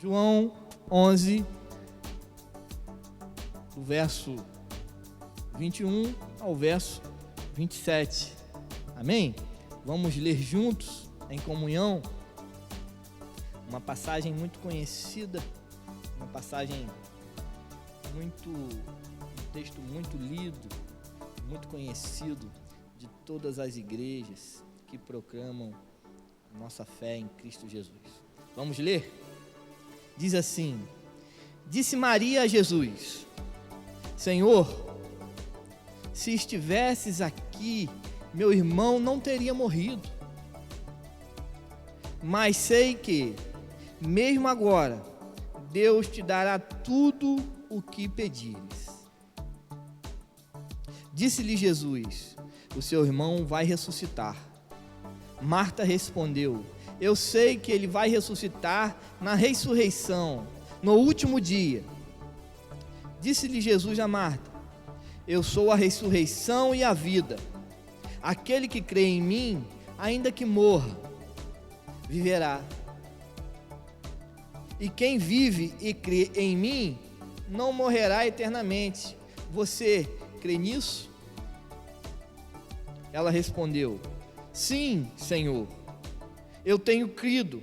João 11, do verso 21 ao verso 27. Amém? Vamos ler juntos, em comunhão, uma passagem muito conhecida, uma passagem um texto muito lido, muito conhecido de todas as igrejas que proclamam a nossa fé em Cristo Jesus. Vamos ler? Diz assim: disse Maria a Jesus: Senhor, se estivesses aqui, meu irmão não teria morrido. Mas sei que, mesmo agora, Deus te dará tudo o que pedires. Disse-lhe Jesus: o seu irmão vai ressuscitar. Marta respondeu: eu sei que ele vai ressuscitar na ressurreição, no último dia. Disse-lhe Jesus a Marta: eu sou a ressurreição e a vida. Aquele que crê em mim, ainda que morra, viverá. E quem vive e crê em mim, não morrerá eternamente. Você crê nisso? Ela respondeu: sim, Senhor. Eu tenho crido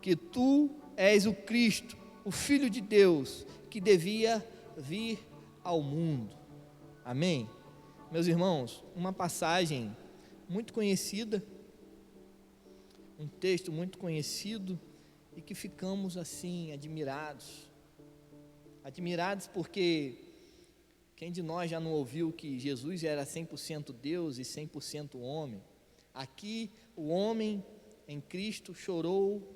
que tu és o Cristo, o Filho de Deus, que devia vir ao mundo. Amém? Meus irmãos, uma passagem muito conhecida, um texto muito conhecido, e que ficamos assim admirados porque quem de nós já não ouviu que Jesus era 100% Deus e 100% homem? Aqui o homem em Cristo chorou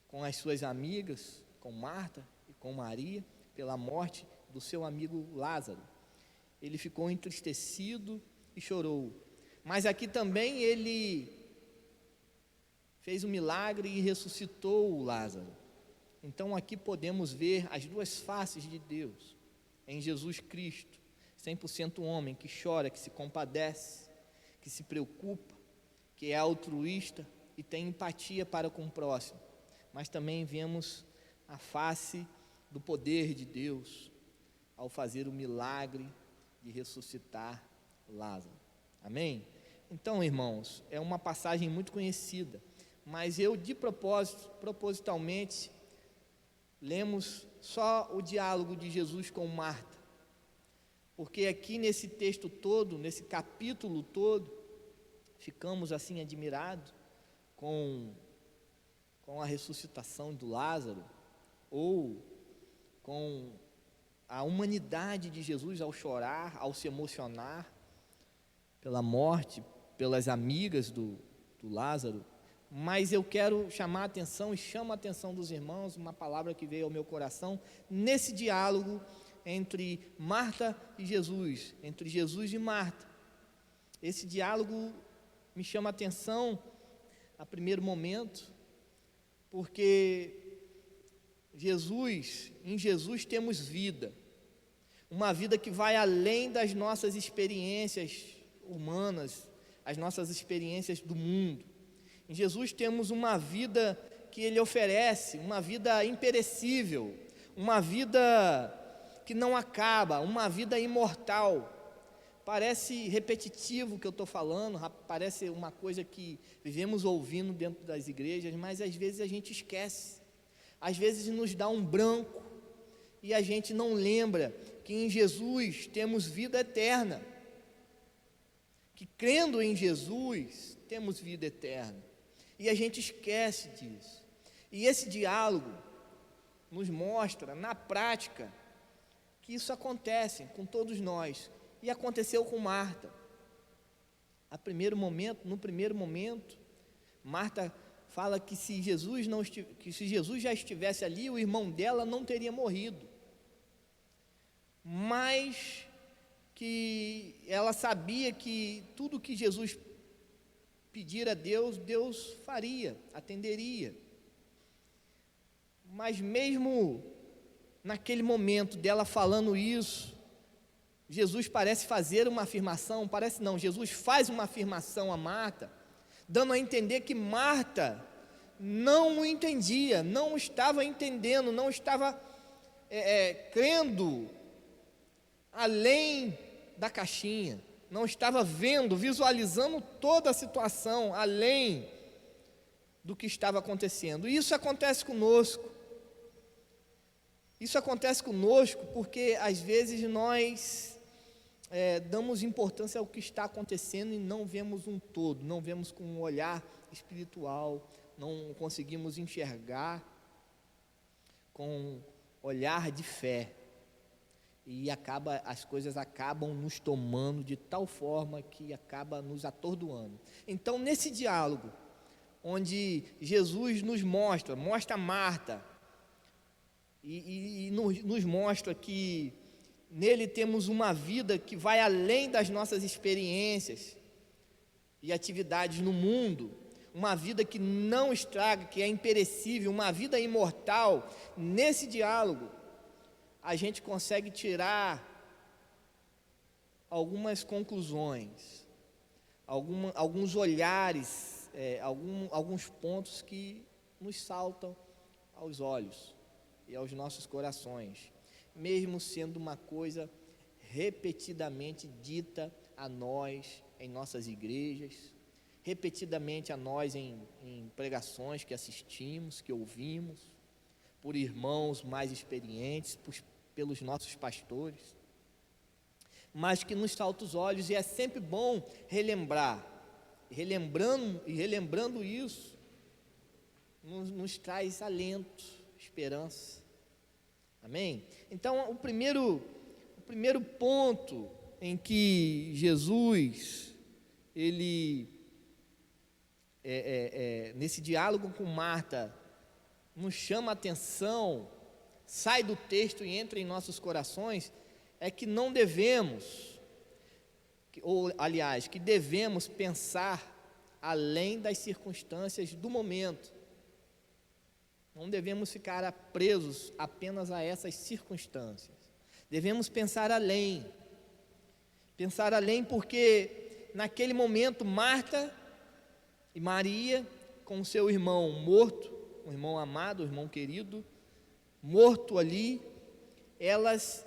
com as suas amigas, com Marta e com Maria, pela morte do seu amigo Lázaro. Ele ficou entristecido e chorou, mas aqui também ele fez um milagre e ressuscitou o Lázaro. Então aqui podemos ver as duas faces de Deus, em Jesus Cristo, 100% homem, que chora, que se compadece, que se preocupa, que é altruísta e tem empatia para com o próximo. Mas também vemos a face do poder de Deus, ao fazer o milagre de ressuscitar Lázaro. Amém? Então, irmãos, é uma passagem muito conhecida, mas eu propositalmente lemos só o diálogo de Jesus com Marta, porque aqui nesse texto todo, nesse capítulo todo, ficamos assim admirados com a ressuscitação do Lázaro, ou com a humanidade de Jesus ao chorar, ao se emocionar pela morte, pelas amigas do Lázaro. Mas eu quero chamar a atenção e chamo a atenção dos irmãos, uma palavra que veio ao meu coração, nesse diálogo entre Marta e Jesus, entre Jesus e Marta. Esse diálogo me chama a atenção a primeiro momento, porque em Jesus temos vida, uma vida que vai além das nossas experiências humanas, as nossas experiências do mundo. Em Jesus temos uma vida que Ele oferece, uma vida imperecível, uma vida que não acaba, uma vida imortal. Parece repetitivo o que eu estou falando, parece uma coisa que vivemos ouvindo dentro das igrejas, mas às vezes a gente esquece, às vezes nos dá um branco, e a gente não lembra que em Jesus temos vida eterna, que crendo em Jesus temos vida eterna. E a gente esquece disso. E esse diálogo nos mostra, na prática, que isso acontece com todos nós. E aconteceu com Marta. No primeiro momento, Marta fala que se Jesus já estivesse ali, o irmão dela não teria morrido. Mas que ela sabia que tudo que Jesus pedir a Deus, Deus faria, atenderia. Mas mesmo naquele momento dela falando isso, Jesus parece fazer uma afirmação, Jesus faz uma afirmação a Marta, dando a entender que Marta não o entendia, não estava entendendo, não estava crendo além da caixinha, não estava vendo, visualizando toda a situação além do que estava acontecendo. E isso acontece conosco. Isso acontece conosco porque às vezes nós damos importância ao que está acontecendo e não vemos um todo, não vemos com um olhar espiritual, não conseguimos enxergar com olhar de fé. E as coisas acabam nos tomando de tal forma que acaba nos atordoando. Então, nesse diálogo, onde Jesus nos mostra Marta, e nos mostra que nele temos uma vida que vai além das nossas experiências e atividades no mundo, uma vida que não estraga, que é imperecível, uma vida imortal. Nesse diálogo, a gente consegue tirar algumas conclusões, alguns olhares, alguns pontos que nos saltam aos olhos e aos nossos corações, mesmo sendo uma coisa repetidamente dita a nós em nossas igrejas, repetidamente a nós em pregações que assistimos, que ouvimos, por irmãos mais experientes, pelos nossos pastores, mas que nos salta os olhos, e é sempre bom relembrar, relembrando isso, nos traz alento, esperança. Amém? Então, o primeiro ponto em que Jesus, ele, nesse diálogo com Marta, nos chama a atenção, sai do texto e entra em nossos corações, é que não devemos, que devemos pensar além das circunstâncias do momento. Não devemos ficar presos apenas a essas circunstâncias. Devemos pensar além porque naquele momento Marta e Maria, com seu irmão morto, um irmão amado, um irmão querido, morto ali, elas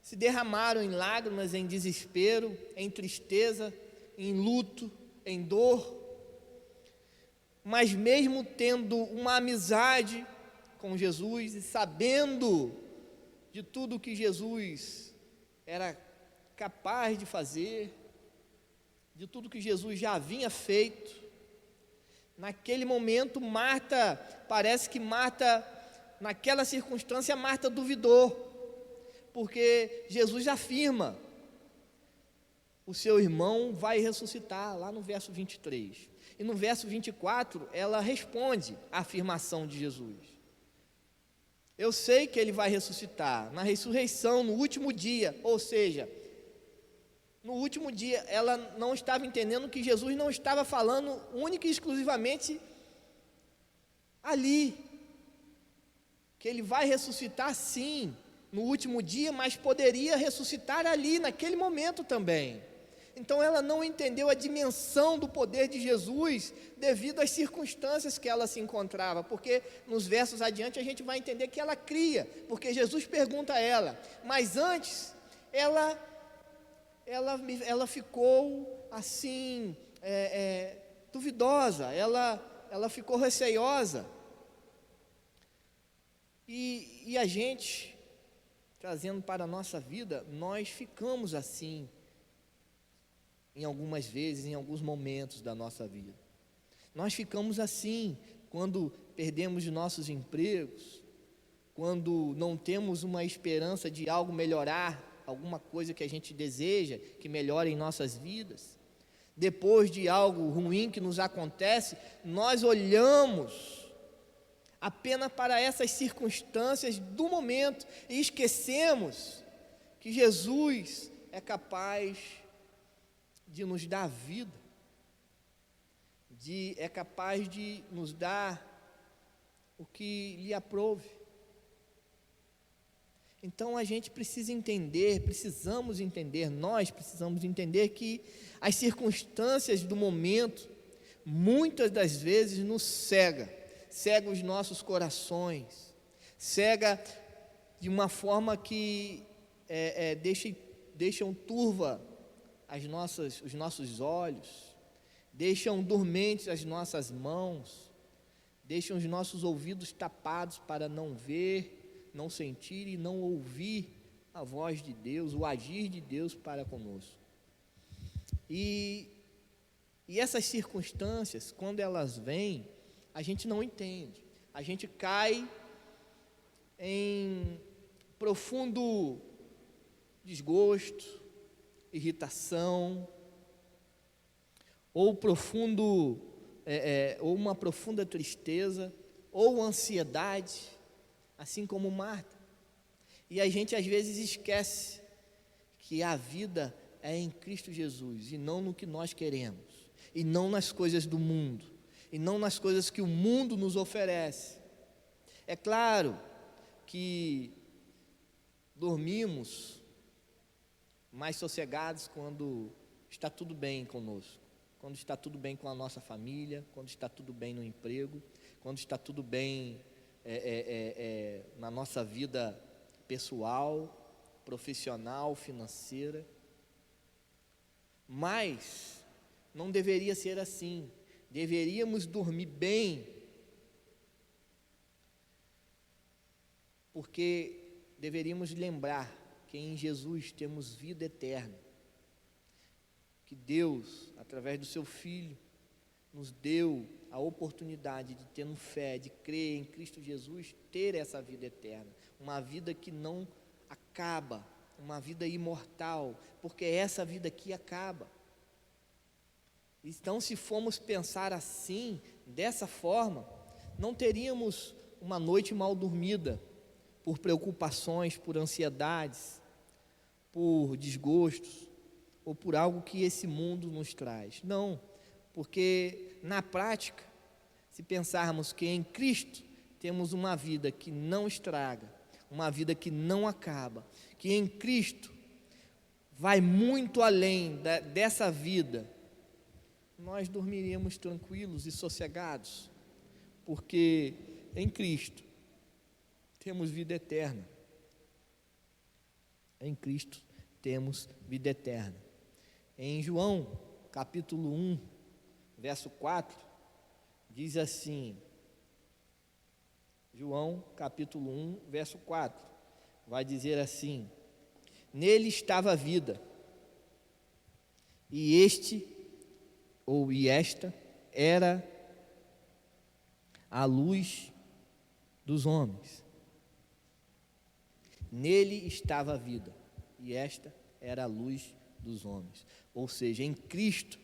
se derramaram em lágrimas, em desespero, em tristeza, em luto, em dor. Mas mesmo tendo uma amizade com Jesus e sabendo de tudo que Jesus era capaz de fazer, de tudo que Jesus já havia feito, naquele momento naquela circunstância, Marta duvidou, porque Jesus afirma: o seu irmão vai ressuscitar, lá no verso 23. E no verso 24, ela responde a afirmação de Jesus: eu sei que ele vai ressuscitar na ressurreição, no último dia. Ou seja, no último dia, ela não estava entendendo que Jesus não estava falando única e exclusivamente ali, que ele vai ressuscitar sim, no último dia, mas poderia ressuscitar ali, naquele momento também. Então ela não entendeu a dimensão do poder de Jesus devido às circunstâncias que ela se encontrava, porque nos versos adiante a gente vai entender que ela cria, porque Jesus pergunta a ela, mas antes ela ficou assim, duvidosa, ela ficou receiosa, e a gente, trazendo para a nossa vida, nós ficamos assim, em algumas vezes, em alguns momentos da nossa vida. Nós ficamos assim quando perdemos nossos empregos, quando não temos uma esperança de algo melhorar, alguma coisa que a gente deseja que melhore em nossas vidas. Depois de algo ruim que nos acontece, nós olhamos apenas para essas circunstâncias do momento e esquecemos que Jesus é capaz de nos dar vida, é capaz de nos dar o que lhe aprouve. Então a gente precisamos entender que as circunstâncias do momento muitas das vezes nos cega os nossos corações, cega de uma forma que deixam turva os nossos olhos, deixam dormentes as nossas mãos, deixam os nossos ouvidos tapados para não ver, não sentir e não ouvir a voz de Deus, o agir de Deus para conosco. E essas circunstâncias, quando elas vêm, a gente não entende, a gente cai em profundo desgosto, irritação, ou ou uma profunda tristeza, ou ansiedade, assim como Marta. E a gente às vezes esquece que a vida é em Cristo Jesus, e não no que nós queremos, e não nas coisas do mundo, e não nas coisas que o mundo nos oferece. É claro que dormimos mais sossegados quando está tudo bem conosco, quando está tudo bem com a nossa família, quando está tudo bem no emprego, quando está tudo bem na nossa vida pessoal, profissional, financeira. Mas não deveria ser assim. Deveríamos dormir bem, porque deveríamos lembrar que em Jesus temos vida eterna, que Deus, através do seu Filho, nos deu a oportunidade de ter fé, de crer em Cristo Jesus, ter essa vida eterna, uma vida que não acaba, uma vida imortal, porque essa vida aqui acaba. Então, se formos pensar assim, dessa forma, não teríamos uma noite mal dormida, por preocupações, por ansiedades, por desgostos, ou por algo que esse mundo nos traz. Não, porque na prática, se pensarmos que em Cristo temos uma vida que não estraga, uma vida que não acaba, que em Cristo vai muito além dessa vida, nós dormiríamos tranquilos e sossegados, porque em Cristo temos vida eterna. Em Cristo temos vida eterna. Em João, capítulo 1, verso 4, diz assim, João, capítulo 1, verso 4, vai dizer assim: nele estava a vida, e esta era a luz dos homens. Nele estava a vida, e esta era a luz dos homens. Ou seja, em Cristo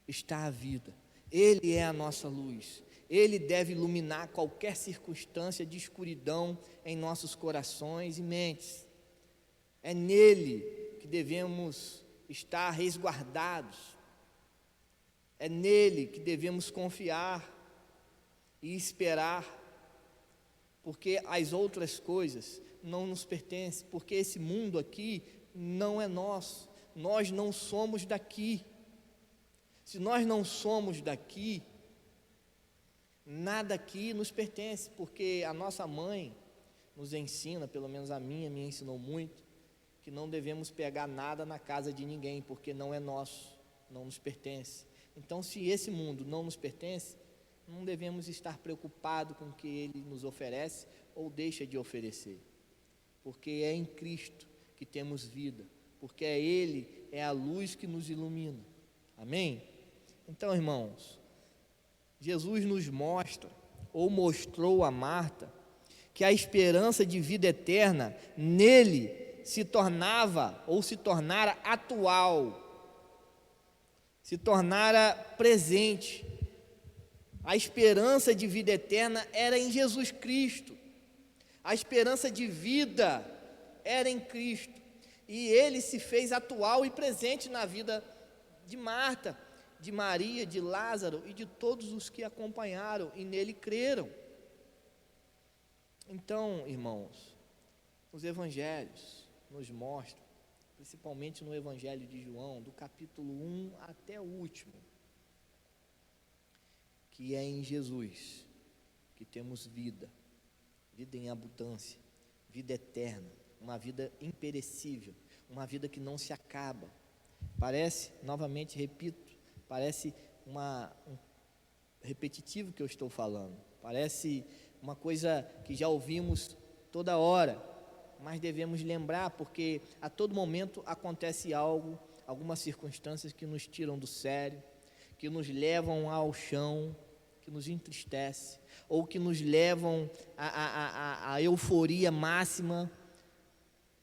está a vida. Ele é a nossa luz. Ele deve iluminar qualquer circunstância de escuridão em nossos corações e mentes. É nele que devemos estar resguardados. É nele que devemos confiar e esperar, porque as outras coisas não nos pertencem, porque esse mundo aqui não é nosso, nós não somos daqui. Se nós não somos daqui, nada aqui nos pertence, porque a nossa mãe nos ensina, pelo menos a minha me ensinou muito, que não devemos pegar nada na casa de ninguém, porque não é nosso, não nos pertence. Então, se esse mundo não nos pertence, não devemos estar preocupados com o que ele nos oferece ou deixa de oferecer, porque é em Cristo que temos vida, porque Ele é a luz que nos ilumina. Amém? Então, irmãos, Jesus nos mostra, ou mostrou a Marta, que a esperança de vida eterna nele se tornava, ou se tornara atual, se tornara presente. A esperança de vida eterna era em Jesus Cristo. A esperança de vida era em Cristo. E Ele se fez atual e presente na vida de Marta, de Maria, de Lázaro e de todos os que acompanharam e nele creram. Então, irmãos, os evangelhos nos mostram, principalmente no Evangelho de João, do capítulo 1 até o último, que é em Jesus que temos vida, vida em abundância, vida eterna, uma vida imperecível, uma vida que não se acaba. Parece, novamente repito, parece repetitivo que eu estou falando, parece uma coisa que já ouvimos toda hora, mas devemos lembrar, porque a todo momento acontece algo, algumas circunstâncias que nos tiram do sério, que nos levam ao chão, que nos entristece, ou que nos levam à euforia máxima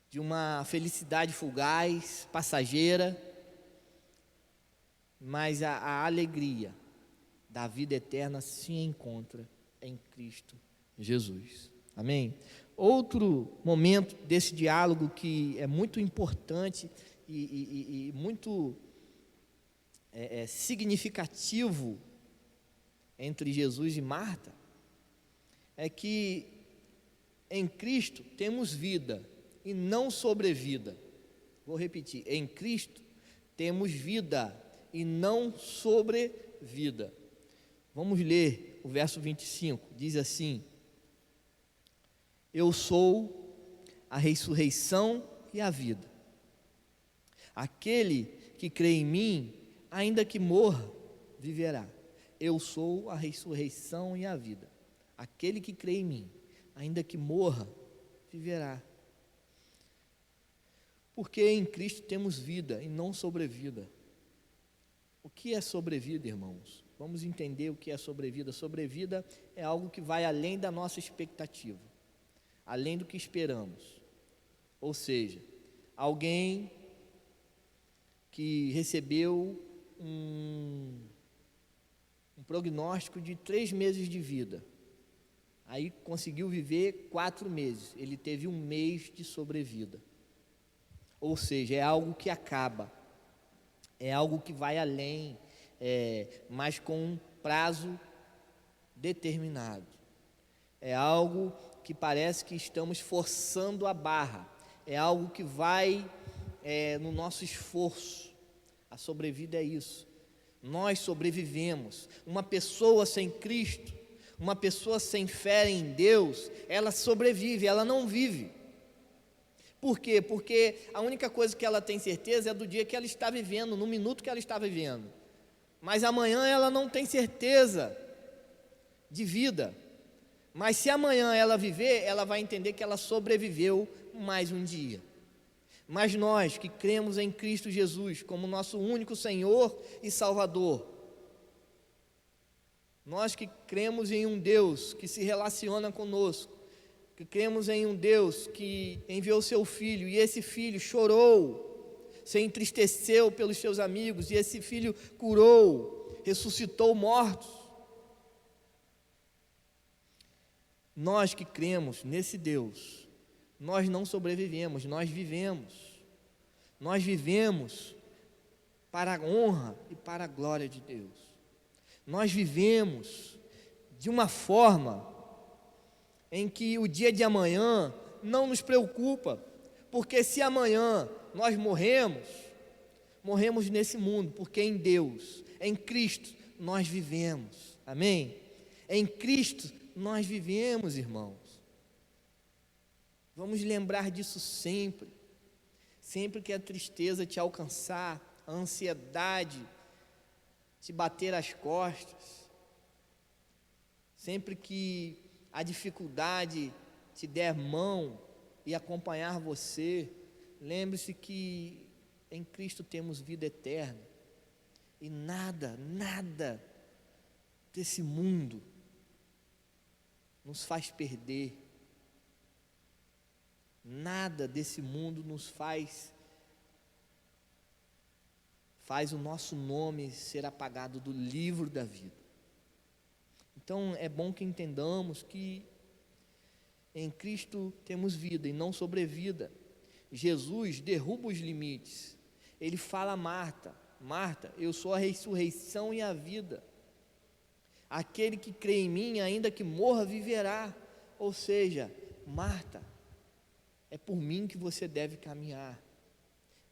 de uma felicidade fugaz, passageira, mas a alegria da vida eterna se encontra em Cristo Jesus. Amém? Outro momento desse diálogo que é muito importante e muito significativo entre Jesus e Marta é que em Cristo temos vida e não sobrevida. Vou repetir: em Cristo temos vida e não sobrevida. Vamos ler o verso 25, diz assim: eu sou a ressurreição e a vida. Aquele que crê em mim, ainda que morra, viverá. Eu sou a ressurreição e a vida. Aquele que crê em mim, ainda que morra, viverá. Porque em Cristo temos vida e não sobrevida. O que é sobrevida, irmãos? Vamos entender o que é sobrevida. Sobrevida é algo que vai além da nossa expectativa, além do que esperamos. Ou seja, alguém que recebeu um prognóstico de 3 meses de vida, aí conseguiu viver 4 meses, ele teve 1 mês de sobrevida. Ou seja, é algo que acaba, é algo que vai além, mas com um prazo determinado. É algo que parece que estamos forçando a barra, é algo que vai no nosso esforço. A sobrevida é isso. Nós sobrevivemos. Uma pessoa sem Cristo, uma pessoa sem fé em Deus, ela sobrevive, ela não vive. Por quê? Porque a única coisa que ela tem certeza é do dia que ela está vivendo, no minuto que ela está vivendo. Mas amanhã ela não tem certeza de vida. Mas se amanhã ela viver, ela vai entender que ela sobreviveu mais um dia. Mas nós que cremos em Cristo Jesus como nosso único Senhor e Salvador, nós que cremos em um Deus que se relaciona conosco, que cremos em um Deus que enviou seu Filho, e esse Filho chorou, se entristeceu pelos seus amigos, e esse Filho curou, ressuscitou mortos. Nós que cremos nesse Deus, nós não sobrevivemos, nós vivemos. Nós vivemos para a honra e para a glória de Deus. Nós vivemos de uma forma em que o dia de amanhã não nos preocupa, porque se amanhã nós morremos nesse mundo, porque em Deus, em Cristo, nós vivemos. Amém? Em Cristo nós vivemos, irmãos. Vamos lembrar disso sempre. Sempre que a tristeza te alcançar, a ansiedade te bater as costas, sempre que a dificuldade te der mão e acompanhar você, lembre-se que em Cristo temos vida eterna, e nada desse mundo nos faz perder, nada desse mundo nos faz o nosso nome ser apagado do livro da vida. Então é bom que entendamos que em Cristo temos vida e não sobrevida. Jesus derruba os limites. Ele fala a Marta: Marta, eu sou a ressurreição e a vida. Aquele que crê em mim, ainda que morra, viverá. Ou seja, Marta, é por mim que você deve caminhar.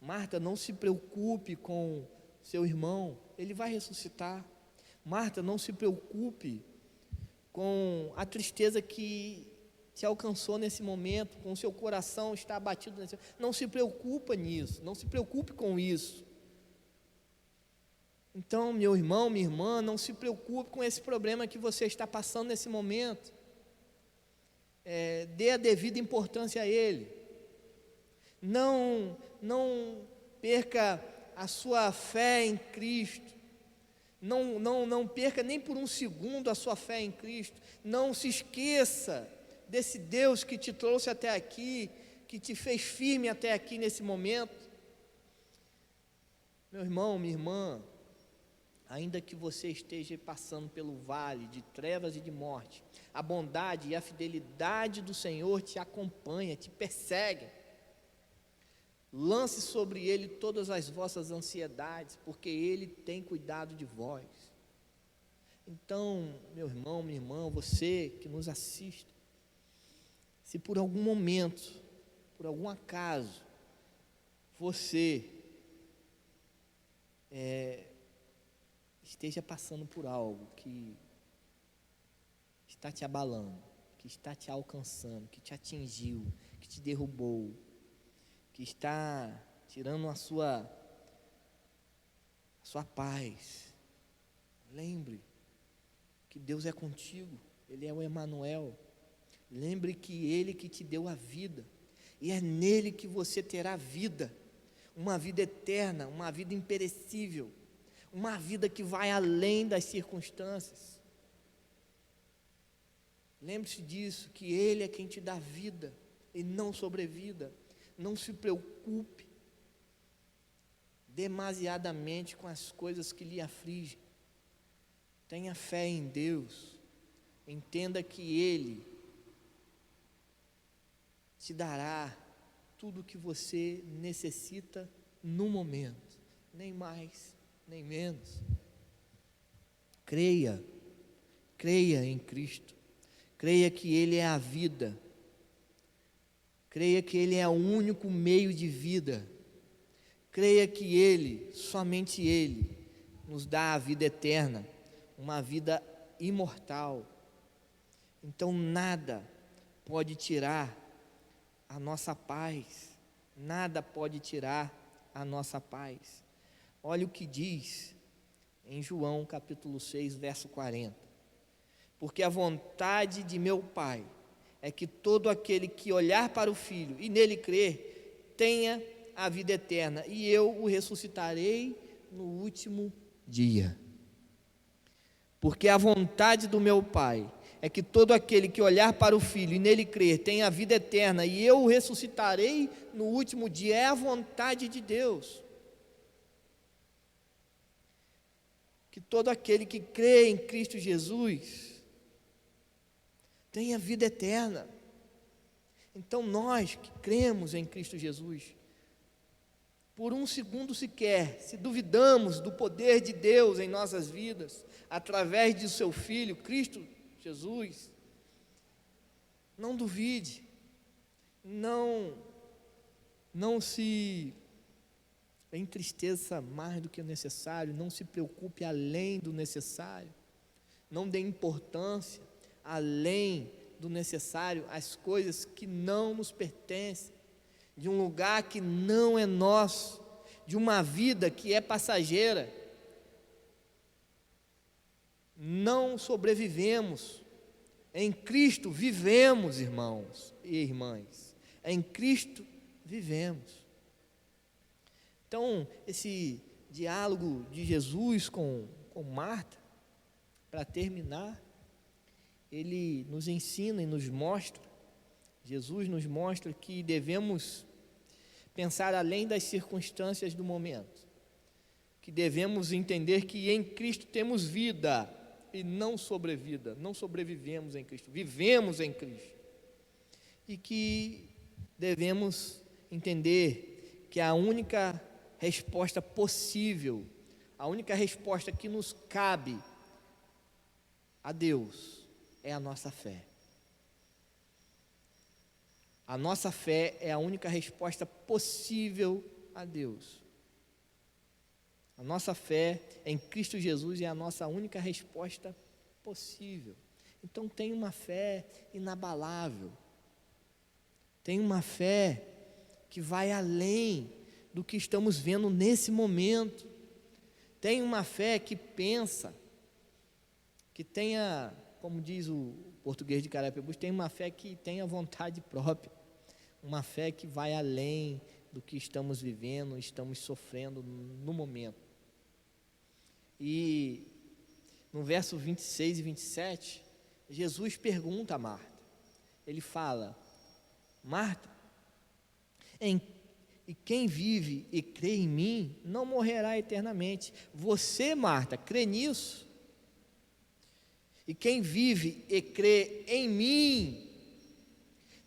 Marta, não se preocupe com seu irmão, ele vai ressuscitar. Marta, não se preocupe com a tristeza que te alcançou nesse momento, com o seu coração está abatido nesse momento. Não se preocupa nisso, não se preocupe com isso. Então, meu irmão, minha irmã, não se preocupe com esse problema que você está passando nesse momento. Dê a devida importância a ele. Não perca a sua fé em Cristo. Não perca nem por um segundo a sua fé em Cristo. Não se esqueça desse Deus que te trouxe até aqui, que te fez firme até aqui nesse momento. Meu irmão, minha irmã, ainda que você esteja passando pelo vale de trevas e de morte, a bondade e a fidelidade do Senhor te acompanha, te perseguem. Lance sobre Ele todas as vossas ansiedades, porque Ele tem cuidado de vós. Então, meu irmão, minha irmã, você que nos assiste, se por algum momento, por algum acaso, você esteja passando por algo que está te abalando, que está te alcançando, que te atingiu, que te derrubou, que está tirando a sua paz, lembre que Deus é contigo, Ele é o Emanuel. Lembre que Ele que te deu a vida, e é nele que você terá vida, uma vida eterna, uma vida imperecível, uma vida que vai além das circunstâncias. Lembre-se disso, que Ele é quem te dá vida e não sobrevida. Não se preocupe demasiadamente com as coisas que lhe afligem. Tenha fé em Deus. Entenda que Ele te dará tudo o que você necessita no momento, nem mais, nem menos. Creia em Cristo, creia que Ele é a vida, creia que Ele é o único meio de vida, creia que Ele, somente Ele, nos dá a vida eterna, uma vida imortal. Então nada pode tirar a nossa paz, nada pode tirar a nossa paz. Olha o que diz em João capítulo 6, verso 40. Porque a vontade de meu Pai é que todo aquele que olhar para o Filho e nele crer, tenha a vida eterna, e eu o ressuscitarei no último dia. Porque a vontade do meu Pai é que todo aquele que olhar para o Filho e nele crer tenha a vida eterna, e eu o ressuscitarei no último dia. É a vontade de Deus. Que todo aquele que crê em Cristo Jesus tenha vida eterna. Então nós que cremos em Cristo Jesus, por um segundo sequer, se duvidamos do poder de Deus em nossas vidas, através de seu Filho, Cristo Jesus, não duvide, não se entristeça mais do que o necessário, não se preocupe além do necessário, não dê importância além do necessário às coisas que não nos pertencem, de um lugar que não é nosso, de uma vida que é passageira. Não sobrevivemos, em Cristo vivemos, irmãos e irmãs, em Cristo vivemos. Então, esse diálogo de Jesus com Marta, para terminar, ele nos ensina e nos mostra, Jesus nos mostra que devemos pensar além das circunstâncias do momento, que devemos entender que em Cristo temos vida e não sobrevida, não sobrevivemos em Cristo, vivemos em Cristo, e que devemos entender que a única resposta possível, a única resposta que nos cabe a Deus é a nossa fé. A nossa fé é a única resposta possível a Deus. A nossa fé em Cristo Jesus é a nossa única resposta possível. Então tenha uma fé inabalável. Tenha uma fé que vai além do que estamos vendo nesse momento. Tenha uma fé que pensa, que tenha, como diz o português de Carapebus, tenha uma fé que tenha vontade própria. Uma fé que vai além do que estamos vivendo, estamos sofrendo no momento. E no verso 26 e 27, Jesus pergunta a Marta. Ele fala: Marta, e quem vive e crê em mim não morrerá eternamente. Você, Marta, crê nisso? E quem vive e crê em mim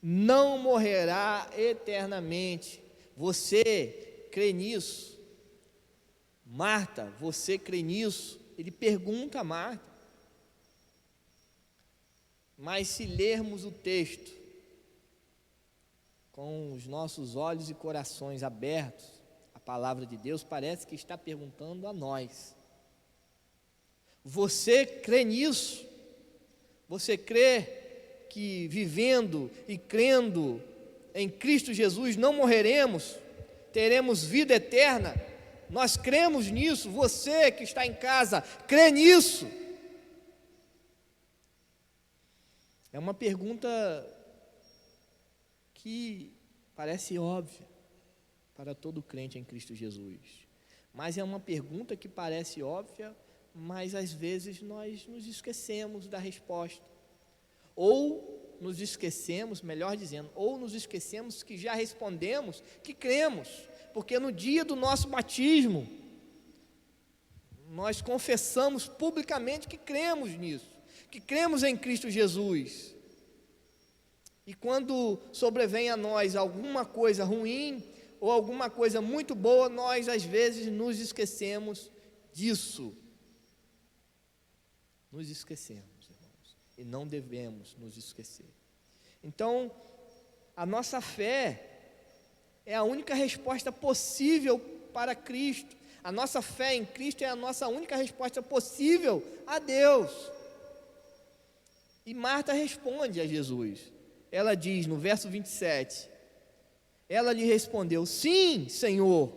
não morrerá eternamente. Você crê nisso? Marta, você crê nisso? Ele pergunta a Marta. Mas se lermos o texto com os nossos olhos e corações abertos, a palavra de Deus parece que está perguntando a nós: você crê nisso? Você crê que vivendo e crendo em Cristo Jesus não morreremos, teremos vida eterna? Nós cremos nisso. Você que está em casa, crê nisso? É uma pergunta que parece óbvia para todo crente em Cristo Jesus, mas é uma pergunta que parece óbvia, mas às vezes nós nos esquecemos da resposta, ou nos esquecemos, melhor dizendo, ou nos esquecemos que já respondemos que cremos, porque no dia do nosso batismo, nós confessamos publicamente que cremos nisso, que cremos em Cristo Jesus. E quando sobrevém a nós alguma coisa ruim, ou alguma coisa muito boa, nós às vezes nos esquecemos disso. Nos esquecemos, irmãos, e não devemos nos esquecer. Então, a nossa fé é a única resposta possível para Cristo. A nossa fé em Cristo é a nossa única resposta possível a Deus. E Marta responde a Jesus. Ela diz no verso 27, ela lhe respondeu: sim, Senhor,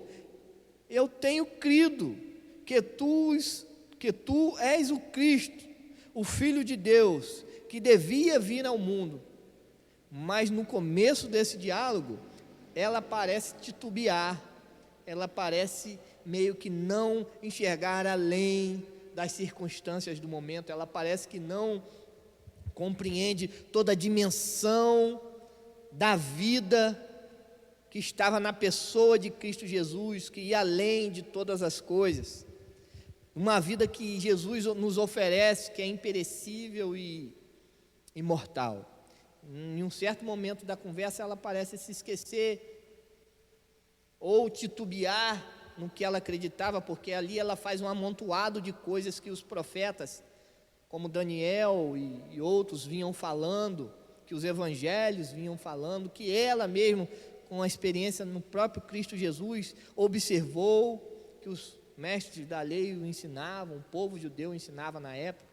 eu tenho crido que tu és o Cristo, o Filho de Deus, que devia vir ao mundo. Mas no começo desse diálogo, ela parece titubear, ela parece meio que não enxergar além das circunstâncias do momento, ela parece que não compreende toda a dimensão da vida que estava na pessoa de Cristo Jesus, que ia além de todas as coisas. Uma vida que Jesus nos oferece, que é imperecível e imortal. Em um certo momento da conversa, ela parece se esquecer ou titubear no que ela acreditava, porque ali ela faz um amontoado de coisas que os profetas, como Daniel e outros vinham falando, que os evangelhos vinham falando, que ela mesmo, com a experiência no próprio Cristo Jesus, observou, que os mestres da lei o ensinavam, o povo judeu ensinava na época.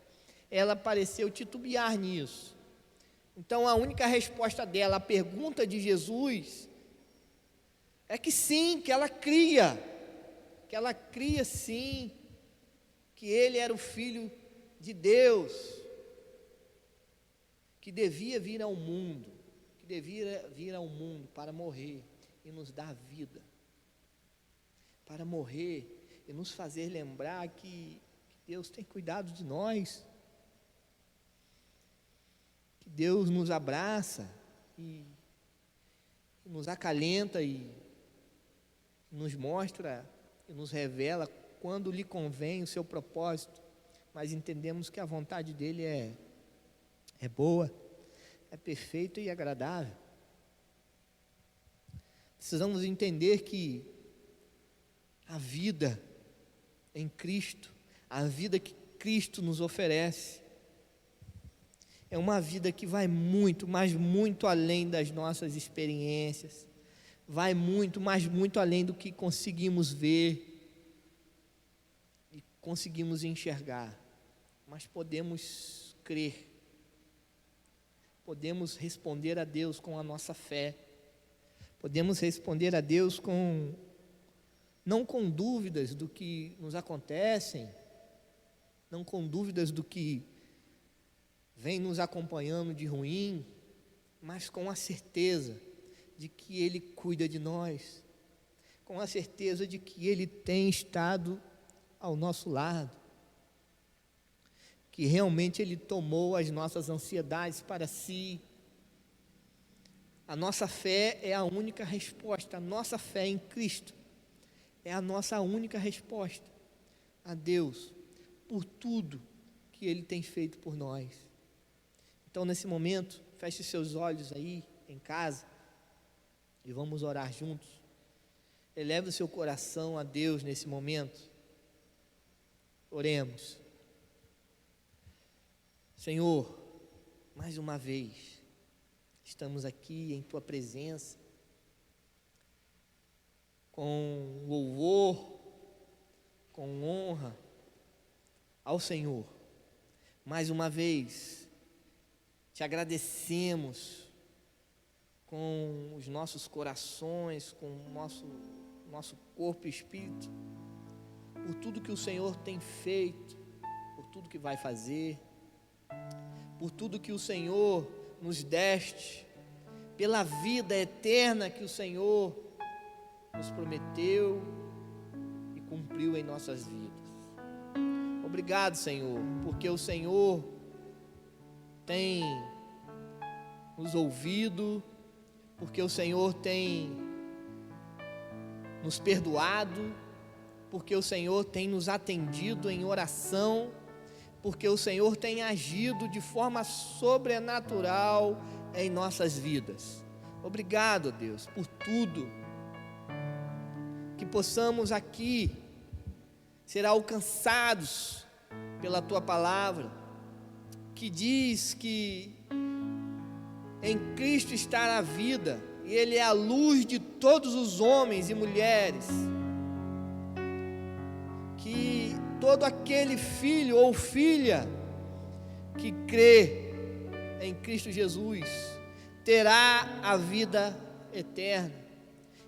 Ela pareceu titubear nisso. Então a única resposta dela à pergunta de Jesus é que sim, que ela cria sim, que ele era o Filho de Deus, que devia vir ao mundo, para morrer e nos dar vida, para morrer e nos fazer lembrar que Deus tem cuidado de nós, que Deus nos abraça e nos acalenta e nos mostra e nos revela quando lhe convém o seu propósito, mas entendemos que a vontade dele é boa, é perfeita e agradável. Precisamos entender que a vida em Cristo, a vida que Cristo nos oferece, é uma vida que vai muito, mas muito além das nossas experiências, vai muito, mas muito além do que conseguimos ver. conseguimos enxergar, mas podemos crer, podemos responder a Deus com a nossa fé, podemos responder a Deus não com dúvidas do que nos acontecem, não com dúvidas do que vem nos acompanhando de ruim, mas com a certeza de que Ele cuida de nós, com a certeza de que Ele tem estado ao nosso lado, que realmente Ele tomou as nossas ansiedades para si. A nossa fé é a única resposta, a nossa fé em Cristo é a nossa única resposta a Deus, por tudo que Ele tem feito por nós. Então, nesse momento, feche seus olhos aí, em casa, e vamos orar juntos. Eleve o seu coração a Deus nesse momento. Oremos. Senhor, mais uma vez, estamos aqui em Tua presença, com louvor, com honra ao Senhor. Mais uma vez, Te agradecemos com os nossos corações, com o nosso corpo e espírito, por tudo que o Senhor tem feito, por tudo que vai fazer, por tudo que o Senhor nos deste, pela vida eterna que o Senhor nos prometeu e cumpriu em nossas vidas. Obrigado, Senhor, porque o Senhor tem nos ouvido, porque o Senhor tem nos perdoado, porque o Senhor tem nos atendido em oração, porque o Senhor tem agido de forma sobrenatural em nossas vidas. Obrigado, Deus, por tudo. Que possamos aqui ser alcançados pela Tua palavra, que diz que em Cristo está a vida, e Ele é a luz de todos os homens e mulheres, que todo aquele filho ou filha que crê em Cristo Jesus terá a vida eterna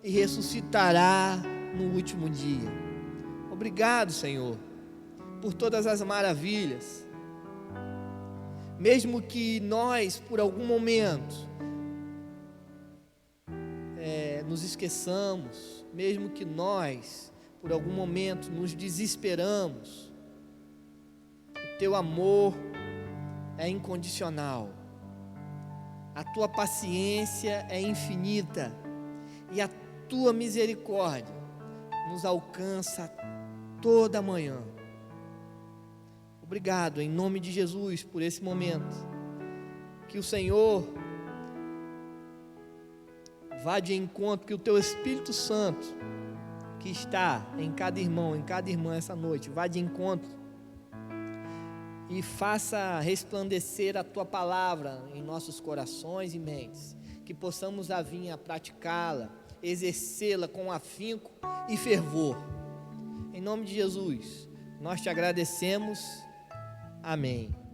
e ressuscitará no último dia. Obrigado, Senhor, por todas as maravilhas. Mesmo que nós, por algum momento, nos esqueçamos, mesmo que nós, por algum momento, nos desesperamos, o Teu amor é incondicional, a Tua paciência é infinita, e a Tua misericórdia nos alcança toda manhã. Obrigado, em nome de Jesus, por esse momento. Que o Senhor vá de encontro, que o Teu Espírito Santo, que está em cada irmão, em cada irmã essa noite, vá de encontro e faça resplandecer a Tua palavra em nossos corações e mentes, que possamos a vir a praticá-la, exercê-la com afinco e fervor. Em nome de Jesus, nós Te agradecemos. Amém.